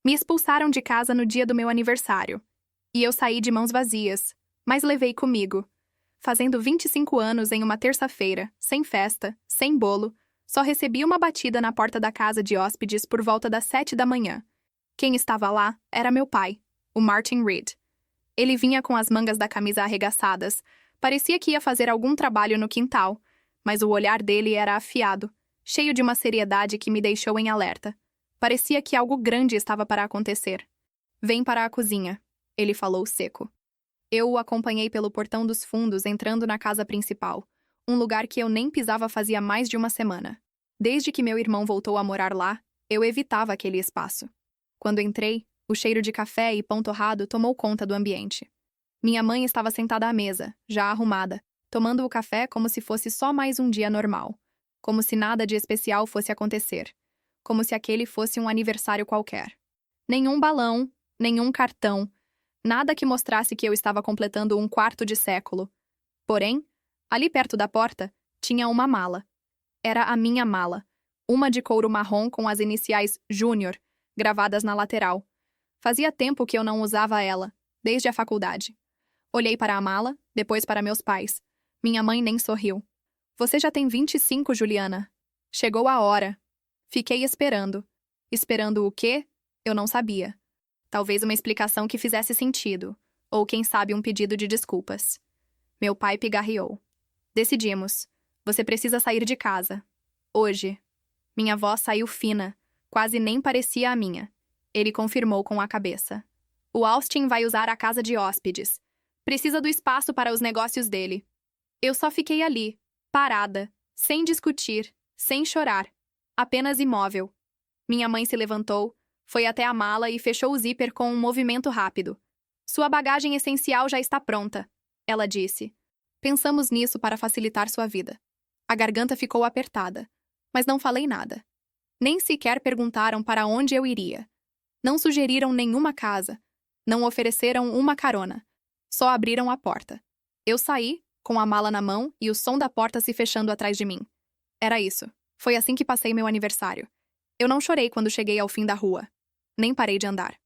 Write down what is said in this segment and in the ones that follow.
Me expulsaram de casa no dia do meu aniversário. E eu saí de mãos vazias, mas levei comigo. Fazendo 25 anos em uma terça-feira, sem festa, sem bolo, só recebi uma batida na porta da casa de hóspedes por volta das 7 da manhã. Quem estava lá era meu pai, o Martin Reed. Ele vinha com as mangas da camisa arregaçadas, parecia que ia fazer algum trabalho no quintal, mas o olhar dele era afiado, cheio de uma seriedade que me deixou em alerta. Parecia que algo grande estava para acontecer. Vem para a cozinha, ele falou seco. Eu o acompanhei pelo portão dos fundos entrando na casa principal, um lugar que eu nem pisava fazia mais de uma semana. Desde que meu irmão voltou a morar lá, eu evitava aquele espaço. Quando entrei, o cheiro de café e pão torrado tomou conta do ambiente. Minha mãe estava sentada à mesa, já arrumada, tomando o café como se fosse só mais um dia normal. Como se nada de especial fosse acontecer. Como se aquele fosse um aniversário qualquer. Nenhum balão, nenhum cartão, nada que mostrasse que eu estava completando um quarto de século. Porém, ali perto da porta, tinha uma mala. Era a minha mala. Uma de couro marrom com as iniciais Júnior, gravadas na lateral. Fazia tempo que eu não usava ela, desde a faculdade. Olhei para a mala, depois para meus pais. Minha mãe nem sorriu. Você já tem 25, Juliana. Chegou a hora. Fiquei esperando. Esperando o quê? Eu não sabia. Talvez uma explicação que fizesse sentido, ou quem sabe um pedido de desculpas. Meu pai pigarreou. Decidimos. Você precisa sair de casa. Hoje. Minha voz saiu fina, quase nem parecia a minha. Ele confirmou com a cabeça. O Austin vai usar a casa de hóspedes. Precisa do espaço para os negócios dele. Eu só fiquei ali, parada, sem discutir, sem chorar. Apenas imóvel. Minha mãe se levantou, foi até a mala e fechou o zíper com um movimento rápido. Sua bagagem essencial já está pronta, ela disse. Pensamos nisso para facilitar sua vida. A garganta ficou apertada, mas não falei nada. Nem sequer perguntaram para onde eu iria. Não sugeriram nenhuma casa. Não ofereceram uma carona. Só abriram a porta. Eu saí, com a mala na mão e o som da porta se fechando atrás de mim. Era isso. Foi assim que passei meu aniversário. Eu não chorei quando cheguei ao fim da rua. Nem parei de andar.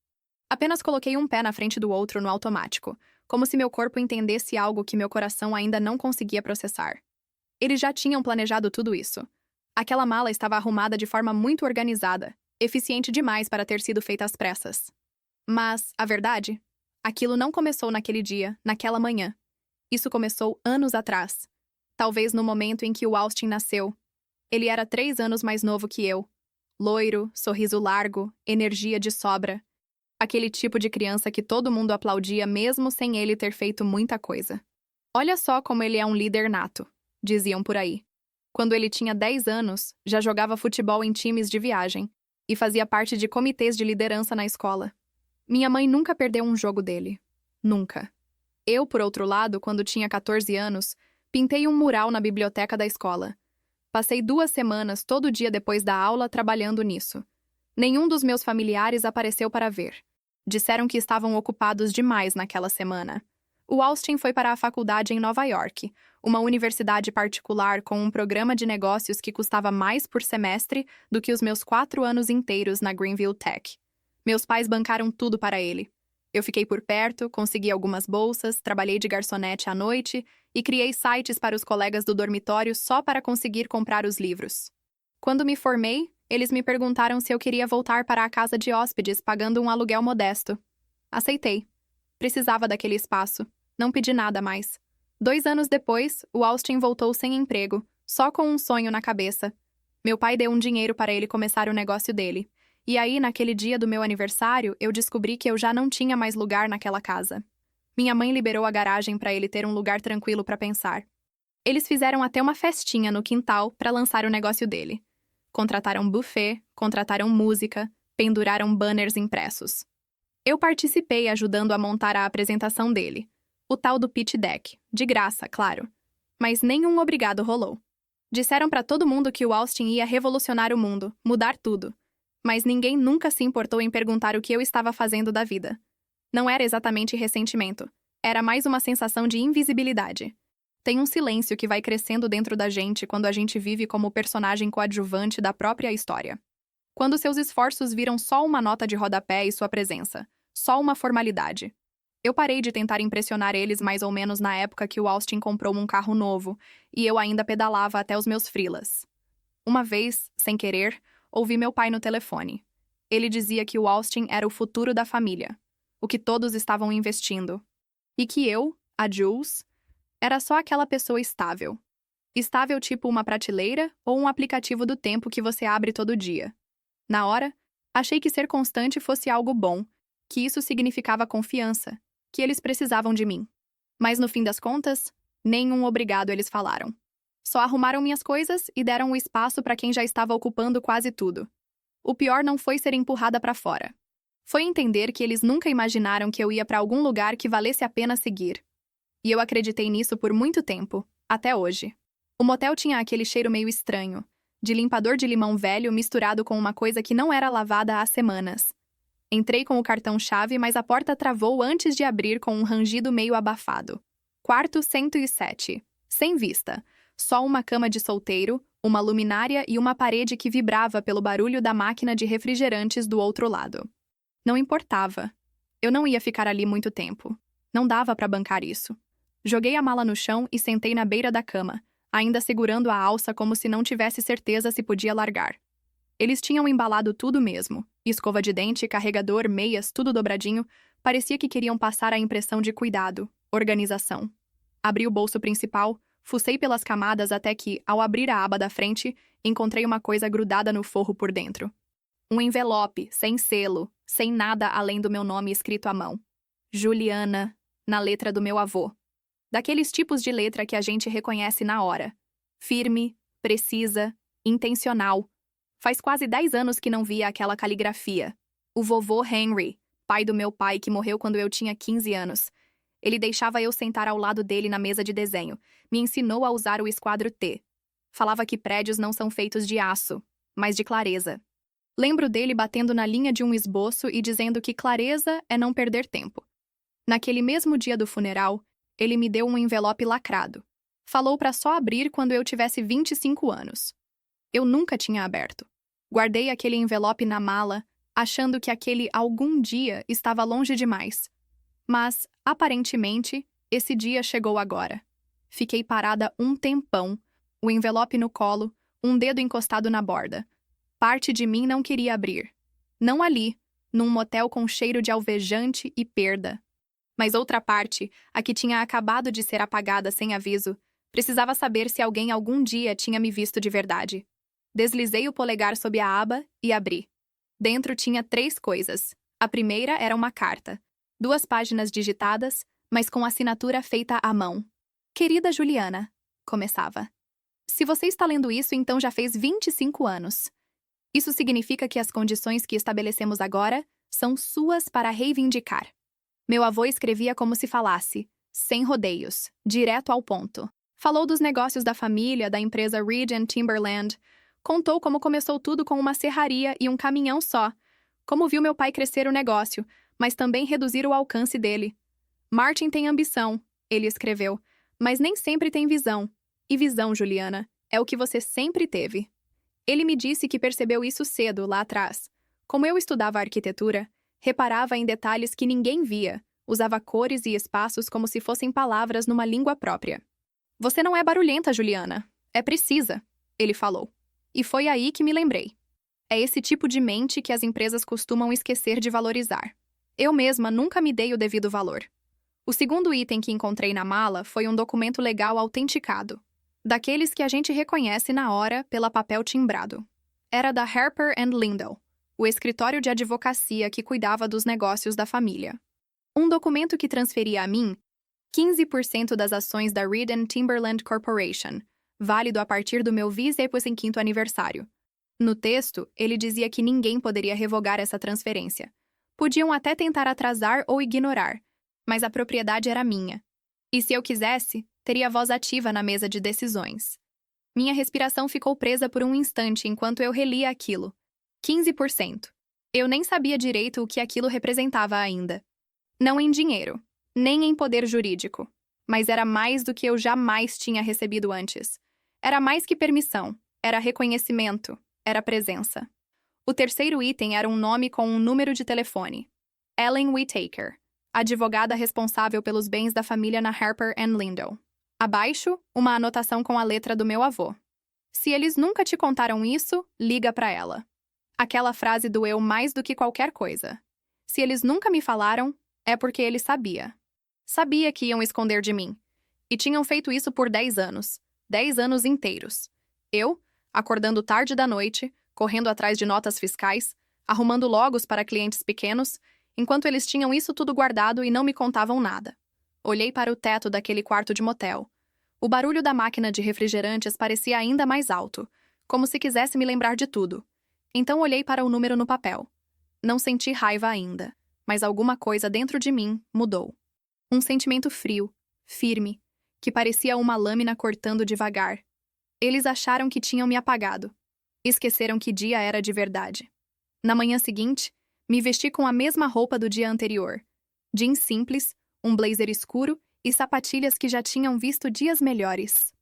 Apenas coloquei um pé na frente do outro no automático, como se meu corpo entendesse algo que meu coração ainda não conseguia processar. Eles já tinham planejado tudo isso. Aquela mala estava arrumada de forma muito organizada, eficiente demais para ter sido feita às pressas. Mas, a verdade, aquilo não começou naquele dia, naquela manhã. Isso começou anos atrás. Talvez no momento em que o Austin nasceu. Ele era 3 anos mais novo que eu. Loiro, sorriso largo, energia de sobra. Aquele tipo de criança que todo mundo aplaudia mesmo sem ele ter feito muita coisa. Olha só como ele é um líder nato, diziam por aí. Quando ele tinha 10 anos, já jogava futebol em times de viagem e fazia parte de comitês de liderança na escola. Minha mãe nunca perdeu um jogo dele. Nunca. Eu, por outro lado, quando tinha 14 anos, pintei um mural na biblioteca da escola. Passei 2 semanas todo dia depois da aula trabalhando nisso. Nenhum dos meus familiares apareceu para ver. Disseram que estavam ocupados demais naquela semana. O Austin foi para a faculdade em Nova York, uma universidade particular com um programa de negócios que custava mais por semestre do que os meus 4 anos inteiros na Greenville Tech. Meus pais bancaram tudo para ele. Eu fiquei por perto, consegui algumas bolsas, trabalhei de garçonete à noite e criei sites para os colegas do dormitório só para conseguir comprar os livros. Quando me formei, eles me perguntaram se eu queria voltar para a casa de hóspedes pagando um aluguel modesto. Aceitei. Precisava daquele espaço. Não pedi nada mais. 2 anos depois, o Austin voltou sem emprego, só com um sonho na cabeça. Meu pai deu um dinheiro para ele começar o negócio dele. E aí, naquele dia do meu aniversário, eu descobri que eu já não tinha mais lugar naquela casa. Minha mãe liberou a garagem para ele ter um lugar tranquilo para pensar. Eles fizeram até uma festinha no quintal para lançar o negócio dele. Contrataram buffet, contrataram música, penduraram banners impressos. Eu participei ajudando a montar a apresentação dele. O tal do pitch deck, de graça, claro. Mas nenhum obrigado rolou. Disseram para todo mundo que o Austin ia revolucionar o mundo, mudar tudo. Mas ninguém nunca se importou em perguntar o que eu estava fazendo da vida. Não era exatamente ressentimento. Era mais uma sensação de invisibilidade. Tem um silêncio que vai crescendo dentro da gente quando a gente vive como personagem coadjuvante da própria história. Quando seus esforços viram só uma nota de rodapé e sua presença, só uma formalidade. Eu parei de tentar impressionar eles mais ou menos na época que o Austin comprou um carro novo, e eu ainda pedalava até os meus freelas. Uma vez, sem querer, ouvi meu pai no telefone. Ele dizia que o Austin era o futuro da família, o que todos estavam investindo. E que eu, a Jules, era só aquela pessoa estável. Estável tipo uma prateleira ou um aplicativo do tempo que você abre todo dia. Na hora, achei que ser constante fosse algo bom, que isso significava confiança, que eles precisavam de mim. Mas no fim das contas, nenhum obrigado eles falaram. Só arrumaram minhas coisas e deram o espaço para quem já estava ocupando quase tudo. O pior não foi ser empurrada para fora. Foi entender que eles nunca imaginaram que eu ia para algum lugar que valesse a pena seguir. E eu acreditei nisso por muito tempo, até hoje. O motel tinha aquele cheiro meio estranho, de limpador de limão velho misturado com uma coisa que não era lavada há semanas. Entrei com o cartão-chave, mas a porta travou antes de abrir com um rangido meio abafado. Quarto 107. Sem vista. Só uma cama de solteiro, uma luminária e uma parede que vibrava pelo barulho da máquina de refrigerantes do outro lado. Não importava. Eu não ia ficar ali muito tempo. Não dava para bancar isso. Joguei a mala no chão e sentei na beira da cama, ainda segurando a alça como se não tivesse certeza se podia largar. Eles tinham embalado tudo mesmo. Escova de dente, carregador, meias, tudo dobradinho. Parecia que queriam passar a impressão de cuidado, organização. Abri o bolso principal, fucei pelas camadas até que, ao abrir a aba da frente, encontrei uma coisa grudada no forro por dentro. Um envelope, sem selo, sem nada além do meu nome escrito à mão. Juliana, na letra do meu avô. Daqueles tipos de letra que a gente reconhece na hora. Firme, precisa, intencional. Faz quase 10 anos que não via aquela caligrafia. O vovô Henry, pai do meu pai que morreu quando eu tinha 15 anos. Ele deixava eu sentar ao lado dele na mesa de desenho. Me ensinou a usar o esquadro T. Falava que prédios não são feitos de aço, mas de clareza. Lembro dele batendo na linha de um esboço e dizendo que clareza é não perder tempo. Naquele mesmo dia do funeral, ele me deu um envelope lacrado. Falou para só abrir quando eu tivesse 25 anos. Eu nunca tinha aberto. Guardei aquele envelope na mala, achando que aquele algum dia estava longe demais. Mas, aparentemente, esse dia chegou agora. Fiquei parada um tempão, o envelope no colo, um dedo encostado na borda. Parte de mim não queria abrir. Não ali, num motel com cheiro de alvejante e perda. Mas outra parte, a que tinha acabado de ser apagada sem aviso, precisava saber se alguém algum dia tinha me visto de verdade. Deslizei o polegar sob a aba e abri. Dentro tinha 3 coisas. A primeira era uma carta. 2 páginas digitadas, mas com assinatura feita à mão. Querida Juliana, começava. Se você está lendo isso, então já fez 25 anos. Isso significa que as condições que estabelecemos agora são suas para reivindicar. Meu avô escrevia como se falasse, sem rodeios, direto ao ponto. Falou dos negócios da família, da empresa Reed and Timberland. Contou como começou tudo com uma serraria e um caminhão só. Como viu meu pai crescer o negócio, mas também reduzir o alcance dele. Martin tem ambição, ele escreveu, mas nem sempre tem visão. E visão, Juliana, é o que você sempre teve. Ele me disse que percebeu isso cedo, lá atrás. Como eu estudava arquitetura, reparava em detalhes que ninguém via, usava cores e espaços como se fossem palavras numa língua própria. Você não é barulhenta, Juliana. É precisa, ele falou. E foi aí que me lembrei. É esse tipo de mente que as empresas costumam esquecer de valorizar. Eu mesma nunca me dei o devido valor. O segundo item que encontrei na mala foi um documento legal autenticado, daqueles que a gente reconhece na hora pela papel timbrado. Era da Harper & Lindell, o escritório de advocacia que cuidava dos negócios da família. Um documento que transferia a mim 15% das ações da Reed and Timberland Corporation, válido a partir do meu 25º aniversário. No texto, ele dizia que ninguém poderia revogar essa transferência. Podiam até tentar atrasar ou ignorar, mas a propriedade era minha. E se eu quisesse, teria voz ativa na mesa de decisões. Minha respiração ficou presa por um instante enquanto eu relia aquilo. 15%. Eu nem sabia direito o que aquilo representava ainda. Não em dinheiro, nem em poder jurídico. Mas era mais do que eu jamais tinha recebido antes. Era mais que permissão, era reconhecimento, era presença. O terceiro item era um nome com um número de telefone. Ellen Whittaker, advogada responsável pelos bens da família na Harper and Lindell. Abaixo, uma anotação com a letra do meu avô. Se eles nunca te contaram isso, liga pra ela. Aquela frase doeu mais do que qualquer coisa. Se eles nunca me falaram, é porque ele sabia. Sabia que iam esconder de mim. E tinham feito isso por 10 anos. 10 anos inteiros. Eu, acordando tarde da noite, correndo atrás de notas fiscais, arrumando logos para clientes pequenos, enquanto eles tinham isso tudo guardado e não me contavam nada. Olhei para o teto daquele quarto de motel. O barulho da máquina de refrigerantes parecia ainda mais alto, como se quisesse me lembrar de tudo. Então olhei para o número no papel. Não senti raiva ainda, mas alguma coisa dentro de mim mudou. Um sentimento frio, firme, que parecia uma lâmina cortando devagar. Eles acharam que tinham me apagado. Esqueceram que dia era de verdade. Na manhã seguinte, me vesti com a mesma roupa do dia anterior. Jeans simples, um blazer escuro e sapatilhas que já tinham visto dias melhores.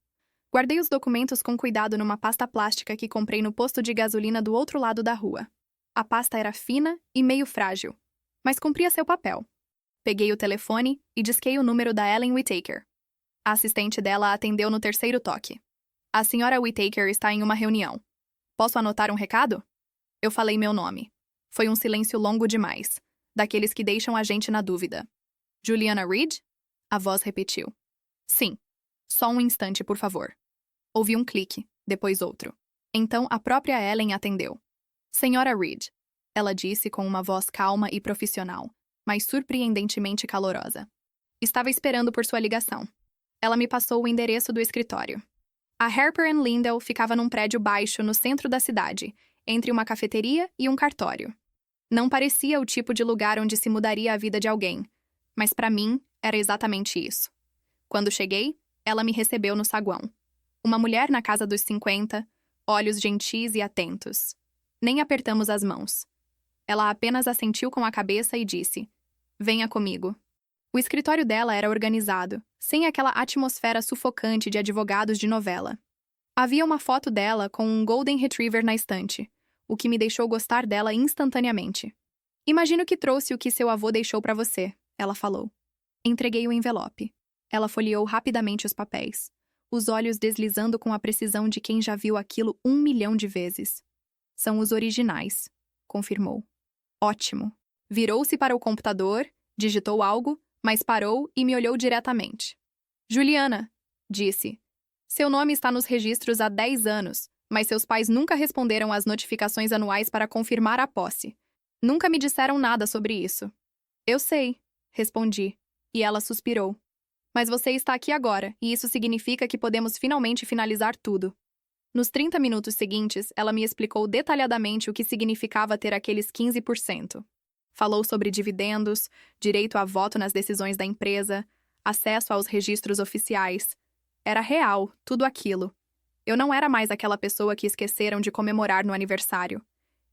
Guardei os documentos com cuidado numa pasta plástica que comprei no posto de gasolina do outro lado da rua. A pasta era fina e meio frágil, mas cumpria seu papel. Peguei o telefone e disquei o número da Ellen Whittaker. A assistente dela atendeu no terceiro toque. A senhora Whittaker está em uma reunião. Posso anotar um recado? Eu falei meu nome. Foi um silêncio longo demais, daqueles que deixam a gente na dúvida. Juliana Reed? A voz repetiu. Sim. Só um instante, por favor. Ouvi um clique, depois outro. Então a própria Ellen atendeu. Senhora Reed, ela disse com uma voz calma e profissional, mas surpreendentemente calorosa. Estava esperando por sua ligação. Ela me passou o endereço do escritório. A Harper and Lindell ficava num prédio baixo no centro da cidade, entre uma cafeteria e um cartório. Não parecia o tipo de lugar onde se mudaria a vida de alguém, mas para mim era exatamente isso. Quando cheguei, ela me recebeu no saguão. Uma mulher na casa dos 50, olhos gentis e atentos. Nem apertamos as mãos. Ela apenas assentiu com a cabeça e disse: "Venha comigo." O escritório dela era organizado, sem aquela atmosfera sufocante de advogados de novela. Havia uma foto dela com um Golden Retriever na estante, o que me deixou gostar dela instantaneamente. "Imagino que trouxe o que seu avô deixou para você", ela falou. Entreguei o envelope. Ela folheou rapidamente os papéis, os olhos deslizando com a precisão de quem já viu aquilo 1 milhão de vezes. "São os originais", confirmou. "Ótimo." Virou-se para o computador, digitou algo, mas parou e me olhou diretamente. "Juliana", disse. "Seu nome está nos registros há 10 anos, mas seus pais nunca responderam às notificações anuais para confirmar a posse. Nunca me disseram nada sobre isso." "Eu sei", respondi, e ela suspirou. "Mas você está aqui agora, e isso significa que podemos finalmente finalizar tudo." Nos 30 minutos seguintes, ela me explicou detalhadamente o que significava ter aqueles 15%. Falou sobre dividendos, direito a voto nas decisões da empresa, acesso aos registros oficiais. Era real, tudo aquilo. Eu não era mais aquela pessoa que esqueceram de comemorar no aniversário.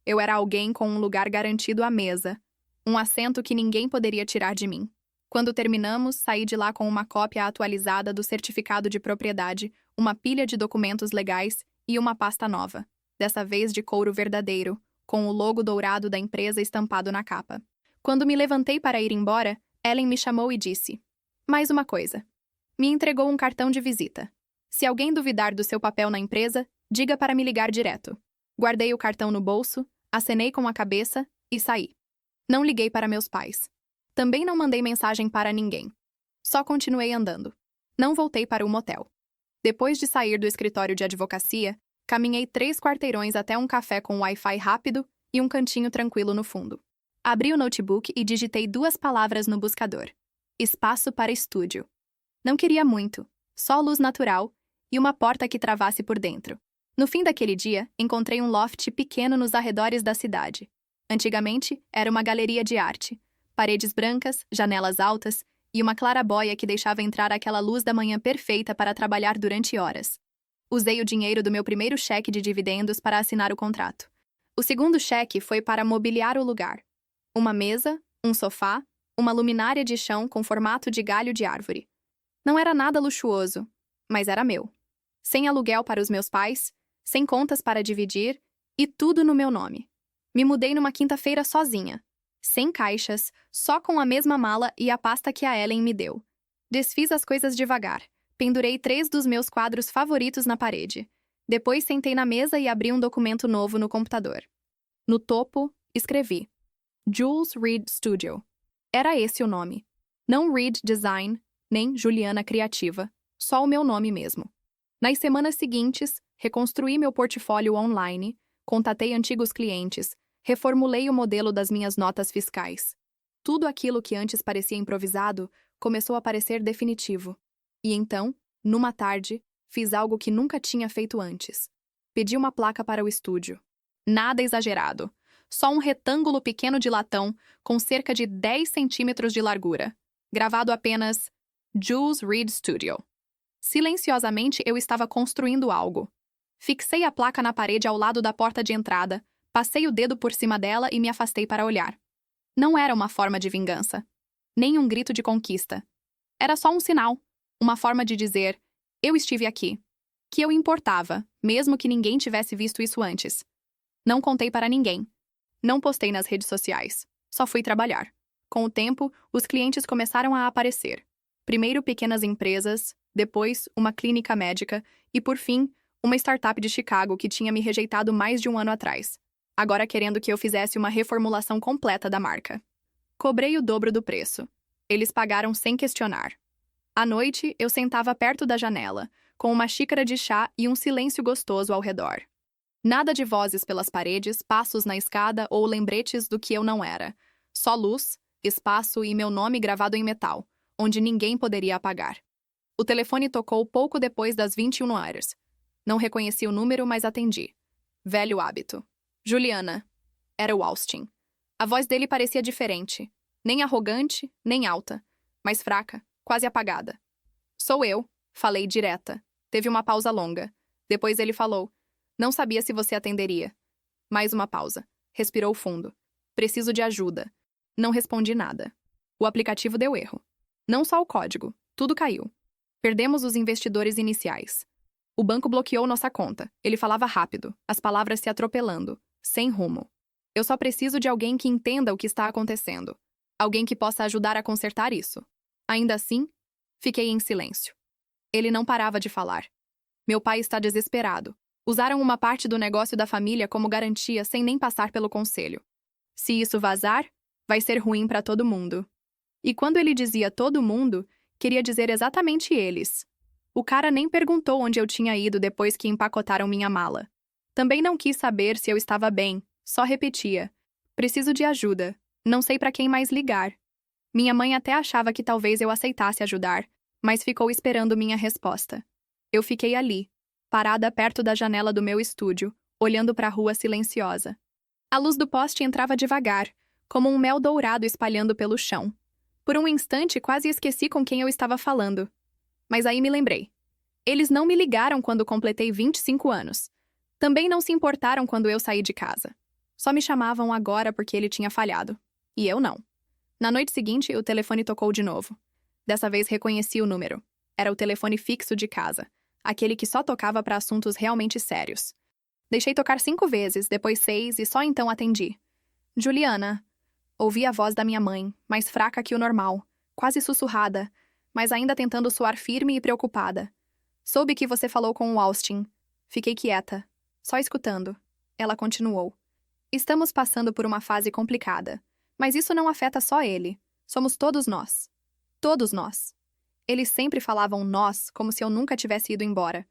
Eu era alguém com um lugar garantido à mesa, um assento que ninguém poderia tirar de mim. Quando terminamos, saí de lá com uma cópia atualizada do certificado de propriedade, uma pilha de documentos legais e uma pasta nova, dessa vez de couro verdadeiro, com o logo dourado da empresa estampado na capa. Quando me levantei para ir embora, Ellen me chamou e disse: "Mais uma coisa." Me entregou um cartão de visita. "Se alguém duvidar do seu papel na empresa, diga para me ligar direto." Guardei o cartão no bolso, acenei com a cabeça e saí. Não liguei para meus pais. Também não mandei mensagem para ninguém. Só continuei andando. Não voltei para o motel. Depois de sair do escritório de advocacia, caminhei 3 quarteirões até um café com Wi-Fi rápido e um cantinho tranquilo no fundo. Abri o notebook e digitei 2 palavras no buscador: espaço para estúdio. Não queria muito, só luz natural e uma porta que travasse por dentro. No fim daquele dia, encontrei um loft pequeno nos arredores da cidade. Antigamente, era uma galeria de arte. Paredes brancas, janelas altas e uma claraboia que deixava entrar aquela luz da manhã perfeita para trabalhar durante horas. Usei o dinheiro do meu primeiro cheque de dividendos para assinar o contrato. O segundo cheque foi para mobiliar o lugar. Uma mesa, um sofá, uma luminária de chão com formato de galho de árvore. Não era nada luxuoso, mas era meu. Sem aluguel para os meus pais, sem contas para dividir e tudo no meu nome. Me mudei numa quinta-feira sozinha. Sem caixas, só com a mesma mala e a pasta que a Ellen me deu. Desfiz as coisas devagar. Pendurei 3 dos meus quadros favoritos na parede. Depois sentei na mesa e abri um documento novo no computador. No topo, escrevi: Jules Reed Studio. Era esse o nome. Não Reed Design, nem Juliana Criativa. Só o meu nome mesmo. Nas semanas seguintes, reconstruí meu portfólio online, contatei antigos clientes, reformulei o modelo das minhas notas fiscais. Tudo aquilo que antes parecia improvisado começou a parecer definitivo. E então, numa tarde, fiz algo que nunca tinha feito antes. Pedi uma placa para o estúdio. Nada exagerado. Só um retângulo pequeno de latão com cerca de 10 centímetros de largura. Gravado apenas Jules Reed Studio. Silenciosamente eu estava construindo algo. Fixei a placa na parede ao lado da porta de entrada, passei o dedo por cima dela e me afastei para olhar. Não era uma forma de vingança. Nem um grito de conquista. Era só um sinal. Uma forma de dizer: eu estive aqui. Que eu importava, mesmo que ninguém tivesse visto isso antes. Não contei para ninguém. Não postei nas redes sociais. Só fui trabalhar. Com o tempo, os clientes começaram a aparecer. Primeiro pequenas empresas, depois uma clínica médica e, por fim, uma startup de Chicago que tinha me rejeitado mais de um ano atrás, agora querendo que eu fizesse uma reformulação completa da marca. Cobrei o dobro do preço. Eles pagaram sem questionar. À noite, eu sentava perto da janela, com uma xícara de chá e um silêncio gostoso ao redor. Nada de vozes pelas paredes, passos na escada ou lembretes do que eu não era. Só luz, espaço e meu nome gravado em metal, onde ninguém poderia apagar. O telefone tocou pouco depois das 21 horas. Não reconheci o número, mas atendi. Velho hábito. Juliana. Era o Austin. A voz dele parecia diferente. Nem arrogante, nem alta. Mas fraca, quase apagada. Sou eu, falei direta. Teve uma pausa longa. Depois ele falou: não sabia se você atenderia. Mais uma pausa. Respirou fundo. Preciso de ajuda. Não respondi nada. O aplicativo deu erro. Não só o código. Tudo caiu. Perdemos os investidores iniciais. O banco bloqueou nossa conta. Ele falava rápido, as palavras se atropelando, sem rumo. Eu só preciso de alguém que entenda o que está acontecendo. Alguém que possa ajudar a consertar isso. Ainda assim, fiquei em silêncio. Ele não parava de falar. Meu pai está desesperado. Usaram uma parte do negócio da família como garantia sem nem passar pelo conselho. Se isso vazar, vai ser ruim para todo mundo. E quando ele dizia todo mundo, queria dizer exatamente eles. O cara nem perguntou onde eu tinha ido depois que empacotaram minha mala. Também não quis saber se eu estava bem, só repetia: preciso de ajuda, não sei para quem mais ligar. Minha mãe até achava que talvez eu aceitasse ajudar, mas ficou esperando minha resposta. Eu fiquei ali, parada perto da janela do meu estúdio, olhando para a rua silenciosa. A luz do poste entrava devagar, como um mel dourado espalhando pelo chão. Por um instante, quase esqueci com quem eu estava falando. Mas aí me lembrei. Eles não me ligaram quando completei 25 anos. Também não se importaram quando eu saí de casa. Só me chamavam agora porque ele tinha falhado. E eu não. Na noite seguinte, o telefone tocou de novo. Dessa vez reconheci o número. Era o telefone fixo de casa, aquele que só tocava para assuntos realmente sérios. Deixei tocar 5 vezes, depois 6 e só então atendi. Juliana. Ouvi a voz da minha mãe, mais fraca que o normal, quase sussurrada, mas ainda tentando soar firme e preocupada. Soube que você falou com o Austin. Fiquei quieta, só escutando. Ela continuou. Estamos passando por uma fase complicada, mas isso não afeta só ele. Somos todos nós. Todos nós. Eles sempre falavam nós como se eu nunca tivesse ido embora.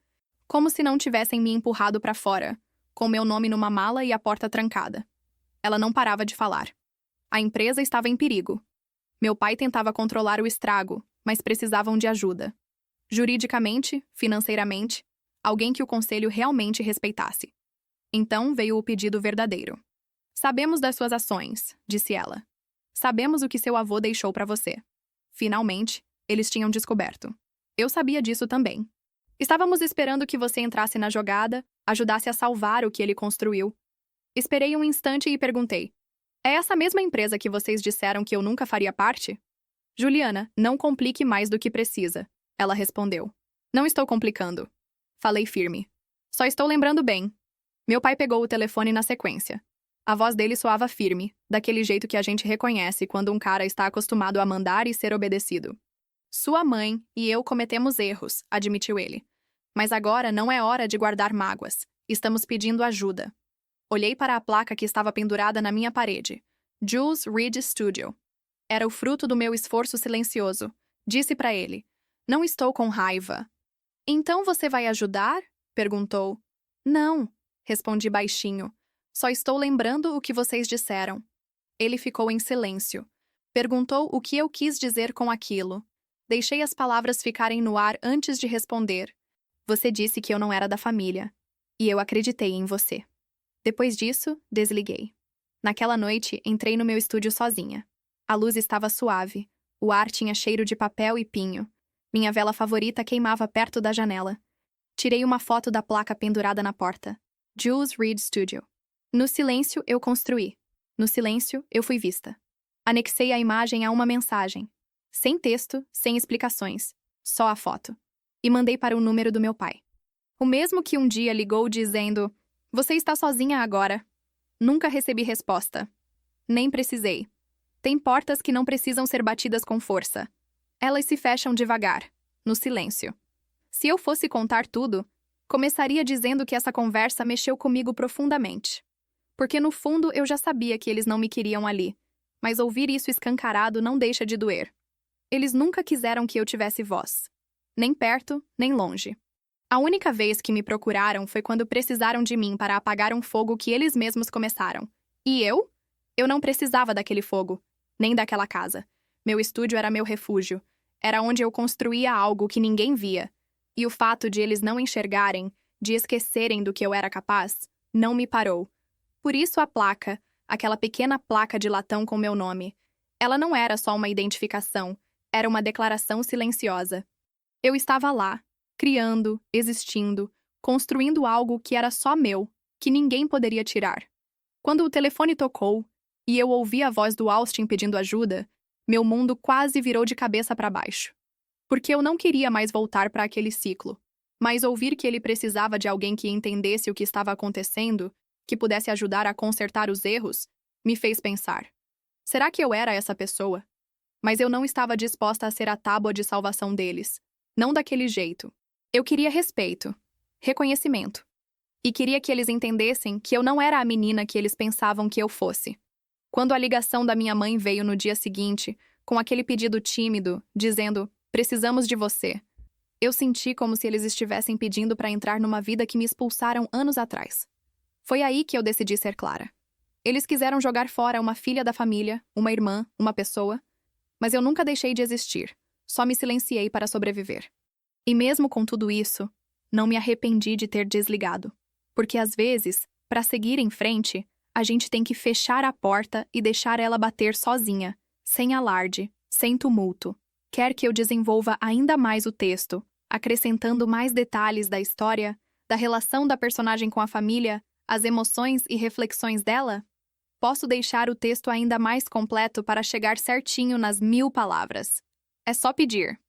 Como se não tivessem me empurrado para fora, com meu nome numa mala e a porta trancada. Ela não parava de falar. A empresa estava em perigo. Meu pai tentava controlar o estrago, mas precisavam de ajuda. Juridicamente, financeiramente, alguém que o conselho realmente respeitasse. Então veio o pedido verdadeiro. Sabemos das suas ações, disse ela. Sabemos o que seu avô deixou para você. Finalmente, eles tinham descoberto. Eu sabia disso também. Estávamos esperando que você entrasse na jogada, ajudasse a salvar o que ele construiu. Esperei um instante e perguntei: é essa mesma empresa que vocês disseram que eu nunca faria parte? Juliana, não complique mais do que precisa, ela respondeu. Não estou complicando. Falei firme. Só estou lembrando bem. Meu pai pegou o telefone na sequência. A voz dele soava firme, daquele jeito que a gente reconhece quando um cara está acostumado a mandar e ser obedecido. Sua mãe e eu cometemos erros, admitiu ele. Mas agora não é hora de guardar mágoas. Estamos pedindo ajuda. Olhei para a placa que estava pendurada na minha parede. Jules Reed Studio. Era o fruto do meu esforço silencioso. Disse para ele. Não estou com raiva. Então você vai ajudar? Perguntou. Não, respondi baixinho. Só estou lembrando o que vocês disseram. Ele ficou em silêncio. Perguntou o que eu quis dizer com aquilo. Deixei as palavras ficarem no ar antes de responder. Você disse que eu não era da família. E eu acreditei em você. Depois disso, desliguei. Naquela noite, entrei no meu estúdio sozinha. A luz estava suave. O ar tinha cheiro de papel e pinho. Minha vela favorita queimava perto da janela. Tirei uma foto da placa pendurada na porta. Jules Reed Studio. No silêncio, eu construí. No silêncio, eu fui vista. Anexei a imagem a uma mensagem. Sem texto, sem explicações. Só a foto. E mandei para o número do meu pai. O mesmo que um dia ligou dizendo: Você está sozinha agora. Nunca recebi resposta. Nem precisei. Tem portas que não precisam ser batidas com força. Elas se fecham devagar, no silêncio. Se eu fosse contar tudo, começaria dizendo que essa conversa mexeu comigo profundamente. Porque no fundo eu já sabia que eles não me queriam ali, mas ouvir isso escancarado não deixa de doer. Eles nunca quiseram que eu tivesse voz. Nem perto, nem longe. A única vez que me procuraram foi quando precisaram de mim para apagar um fogo que eles mesmos começaram. E eu? Eu não precisava daquele fogo, nem daquela casa. Meu estúdio era meu refúgio. Era onde eu construía algo que ninguém via. E o fato de eles não enxergarem, de esquecerem do que eu era capaz, não me parou. Por isso a placa, aquela pequena placa de latão com meu nome, ela não era só uma identificação, era uma declaração silenciosa. Eu estava lá, criando, existindo, construindo algo que era só meu, que ninguém poderia tirar. Quando o telefone tocou, e eu ouvi a voz do Austin pedindo ajuda, meu mundo quase virou de cabeça para baixo. Porque eu não queria mais voltar para aquele ciclo, mas ouvir que ele precisava de alguém que entendesse o que estava acontecendo, que pudesse ajudar a consertar os erros, me fez pensar. Será que eu era essa pessoa? Mas eu não estava disposta a ser a tábua de salvação deles. Não daquele jeito. Eu queria respeito, reconhecimento. E queria que eles entendessem que eu não era a menina que eles pensavam que eu fosse. Quando a ligação da minha mãe veio no dia seguinte, com aquele pedido tímido, dizendo, precisamos de você, eu senti como se eles estivessem pedindo para entrar numa vida que me expulsaram anos atrás. Foi aí que eu decidi ser clara. Eles quiseram jogar fora uma filha da família, uma irmã, uma pessoa, mas eu nunca deixei de existir, só me silenciei para sobreviver. E mesmo com tudo isso, não me arrependi de ter desligado, porque às vezes, para seguir em frente, a gente tem que fechar a porta e deixar ela bater sozinha, sem alarde, sem tumulto. Quer que eu desenvolva ainda mais o texto, acrescentando mais detalhes da história, da relação da personagem com a família, as emoções e reflexões dela? Posso deixar o texto ainda mais completo para chegar certinho nas 1000 palavras. É só pedir.